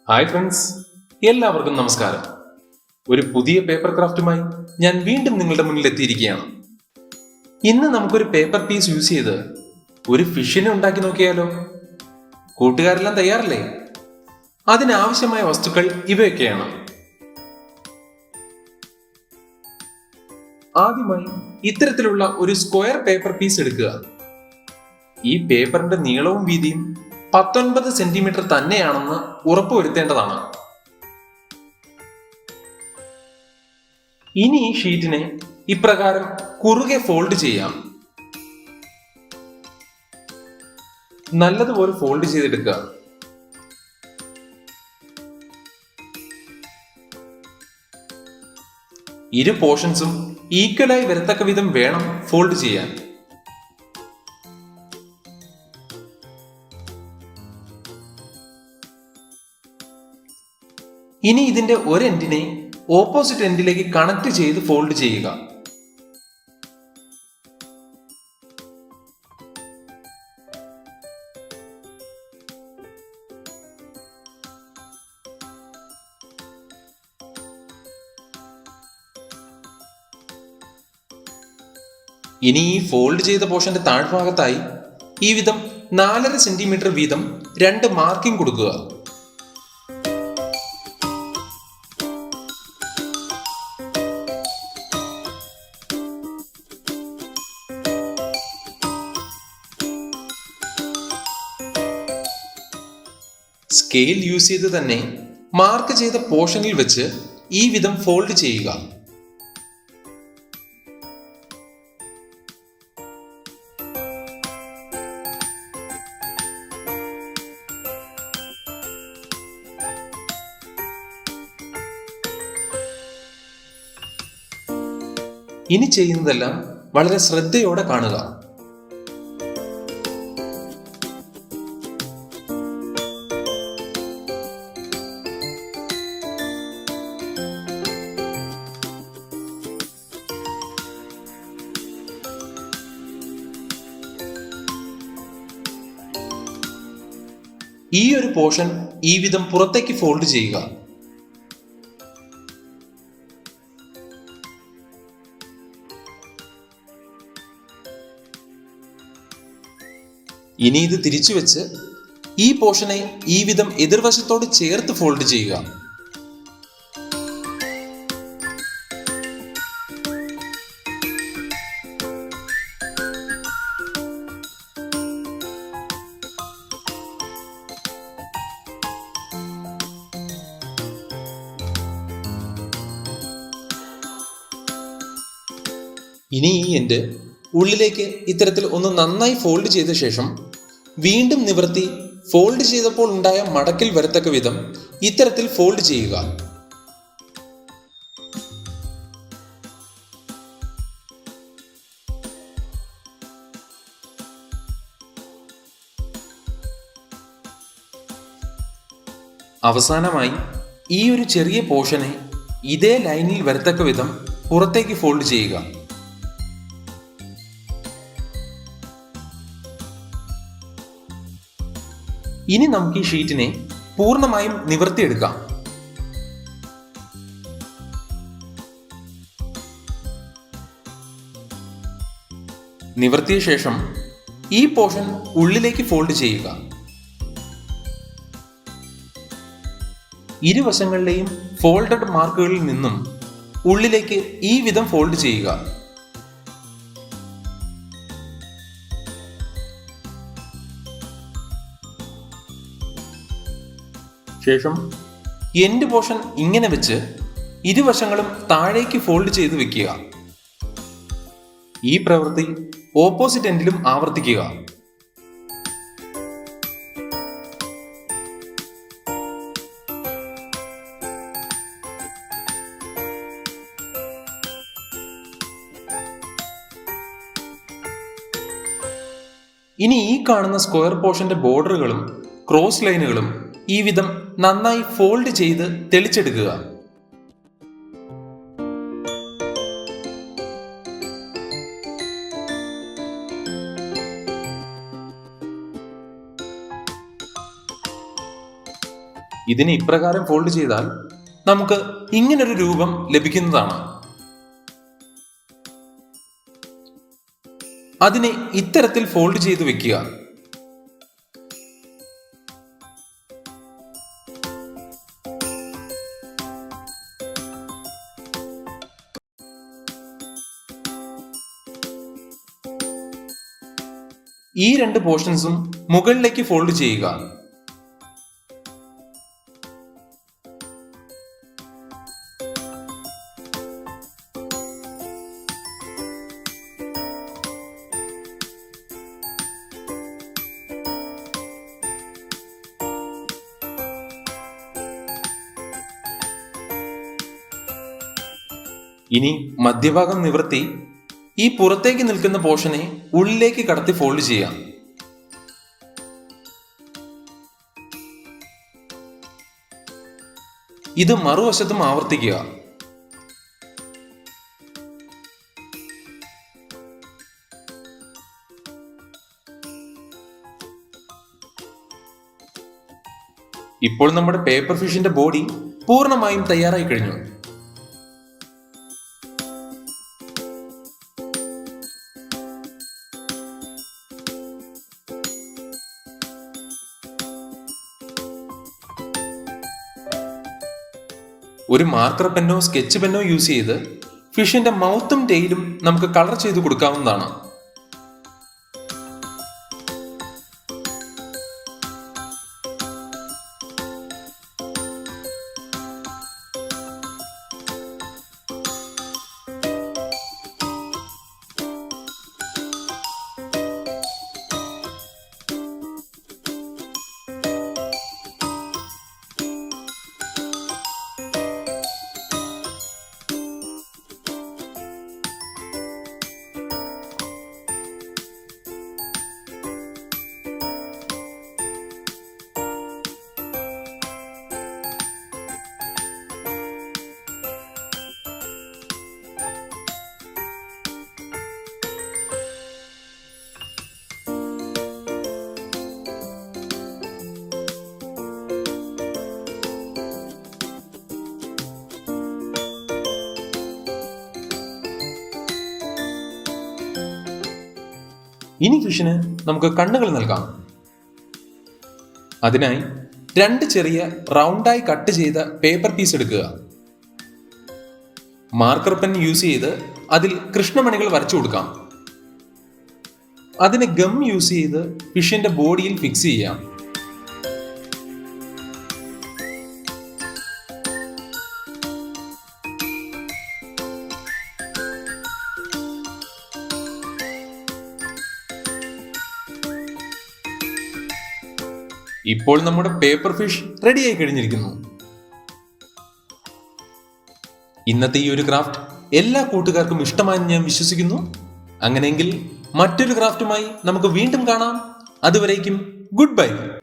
Hi friends, എല്ലാവർക്കും നമസ്കാരം. ഒരു പുതിയ പേപ്പർ ക്രാഫ്റ്റുമായി ഞാൻ വീണ്ടും നിങ്ങളുടെ മുന്നിൽ എത്തിയിരിക്കുകയാണ്. ഇന്ന് നമുക്കൊരു പേപ്പർ പീസ് യൂസ് ചെയ്ത് ഒരു ഫിഷിനെ ഉണ്ടാക്കി നോക്കിയാലോ? കൂട്ടുകാരെല്ലാം തയ്യാറല്ലേ? അതിനാവശ്യമായ വസ്തുക്കൾ ഇവയൊക്കെയാണ്. ആദ്യമായി ഇത്തരത്തിലുള്ള ഒരു സ്ക്വയർ പേപ്പർ പീസ് എടുക്കുക. ഈ പേപ്പറിന്റെ നീളവും വീതിയും 19 സെന്റിമീറ്റർ തന്നെയാണെന്ന് ഉറപ്പുവരുത്തേണ്ടതാണ്. ഇനി ഈ ഷീറ്റിനെ ഇപ്രകാരം കുറുകെ ഫോൾഡ് ചെയ്യാം. നല്ലതുപോലെ ഫോൾഡ് ചെയ്തെടുക്കുക. ഇരു പോർഷൻസും ഈക്വലായി വരത്തക്ക വിധം വേണം ഫോൾഡ് ചെയ്യാൻ. ഇനി ഇതിന്റെ ഒരു എൻഡിനെ ഓപ്പോസിറ്റ് എൻഡിലേക്ക് കണക്ട് ചെയ്ത് ഫോൾഡ് ചെയ്യുക. ഇനി ഈ ഫോൾഡ് ചെയ്ത പോർഷന്റെ താഴ്ഭാഗത്തായി ഈ വിധം 4.5 സെന്റിമീറ്റർ വീതം 2 മാർക്കിംഗ് കൊടുക്കുക. സ്കെയിൽ യൂസ് ചെയ്ത് തന്നെ മാർക്ക് ചെയ്ത പോർഷനിൽ വെച്ച് ഈ വിധം ഫോൾഡ് ചെയ്യുക. ഇനി ചെയ്യുന്നതെല്ലാം വളരെ ശ്രദ്ധയോടെ കാണുക. ഈ ഒരു പോർഷൻ ഈ വിധം പുറത്തേക്ക് ഫോൾഡ് ചെയ്യുക. ഇനി ഇത് തിരിച്ചു വെച്ച് ഈ പോർഷനെ ഈ വിധം എതിർവശത്തോട് ചേർത്ത് ഫോൾഡ് ചെയ്യുക. ഇനി ഈ എൻഡ് ഉള്ളിലേക്ക് ഇത്തരത്തിൽ ഒന്ന് നന്നായി ഫോൾഡ് ചെയ്ത ശേഷം വീണ്ടും നിവർത്തി ഫോൾഡ് ചെയ്തപ്പോൾ ഉണ്ടായ മടക്കിൽ വരത്തക്ക വിധം ഇത്തരത്തിൽ ഫോൾഡ് ചെയ്യുക. അവസാനമായി ഈ ഒരു ചെറിയ പോർഷനെ ഇതേ ലൈനിൽ വരത്തക്ക വിധം പുറത്തേക്ക് ഫോൾഡ് ചെയ്യുക. ഇനി നമുക്ക് ഈ ഷീറ്റിനെ പൂർണ്ണമായും നിവർത്തിയെടുക്കാം. നിവർത്തിയ ശേഷം ഈ പോർഷൻ ഉള്ളിലേക്ക് ഫോൾഡ് ചെയ്യുക. ഇരുവശങ്ങളിലെയും ഫോൾഡഡ് മാർക്കുകളിൽ നിന്നും ഉള്ളിലേക്ക് ഈ വിധം ഫോൾഡ് ചെയ്യുക. ശേഷം എൻഡ് പോർഷൻ ഇങ്ങനെ വെച്ച് ഇരുവശങ്ങളും താഴേക്ക് ഫോൾഡ് ചെയ്ത് വെക്കുക. ഈ പ്രവൃത്തി ഓപ്പോസിറ്റ് എൻഡിലും ആവർത്തിക്കുക. ഇനി ഈ കാണുന്ന സ്ക്വയർ പോർഷന്റെ ബോർഡറുകളും ക്രോസ് ലൈനുകളും ഈ വിധം നന്നായി ഫോൾഡ് ചെയ്ത് തെളിച്ചെടുക്കുക. ഇതിനെ ഇപ്രകാരം ഫോൾഡ് ചെയ്താൽ നമുക്ക് ഇങ്ങനൊരു രൂപം ലഭിക്കുന്നതാണ്. അതിനെ ഇത്തരത്തിൽ ഫോൾഡ് ചെയ്ത് വെക്കുക. ഈ രണ്ട് പോർഷൻസും മുകളിലേക്ക് ഫോൾഡ് ചെയ്യുക. ഇനി മധ്യഭാഗം നിവർത്തി ഈ പുറത്തേക്ക് നിൽക്കുന്ന പോർഷനെ ഉള്ളിലേക്ക് കടത്തി ഫോൾഡ് ചെയ്യാം. ഇത് മറുവശത്തും ആവർത്തിക്കുക. ഇപ്പോൾ നമ്മുടെ പേപ്പർ ഫിഷിന്റെ ബോഡി പൂർണ്ണമായും തയ്യാറായി കഴിഞ്ഞു. ഒരു മാർക്കർ പെന്നോ സ്കെച്ച് പെന്നോ യൂസ് ചെയ്ത് ഫിഷിന്റെ മൗത്തും ടെയിലും നമുക്ക് കളർ ചെയ്ത് കൊടുക്കാവുന്നതാണ്. ഇനി ഫിഷിന് നമുക്ക് കണ്ണുകൾ നൽകാം. അതിനായി രണ്ട് ചെറിയ റൗണ്ടായി കട്ട് ചെയ്ത പേപ്പർ പീസ് എടുക്കുക. മാർക്കർ പെൻ യൂസ് ചെയ്ത് അതിൽ കൃഷ്ണമണികൾ വരച്ചു കൊടുക്കാം. അതിന് ഗം യൂസ് ചെയ്ത് ഫിഷിന്റെ ബോഡിയിൽ ഫിക്സ് ചെയ്യാം. ഇപ്പോൾ നമ്മുടെ പേപ്പർ ഫിഷ് റെഡിയായി കഴിഞ്ഞിരിക്കുന്നു. ഇന്നത്തെ ഈ ഒരു ക്രാഫ്റ്റ് എല്ലാ കൂട്ടുകാർക്കും ഇഷ്ടമായെന്ന് ഞാൻ വിശ്വസിക്കുന്നു. അങ്ങനെയെങ്കിൽ മറ്റൊരു ക്രാഫ്റ്റുമായി നമുക്ക് വീണ്ടും കാണാം. അതുവരേക്കും ഗുഡ് ബൈ.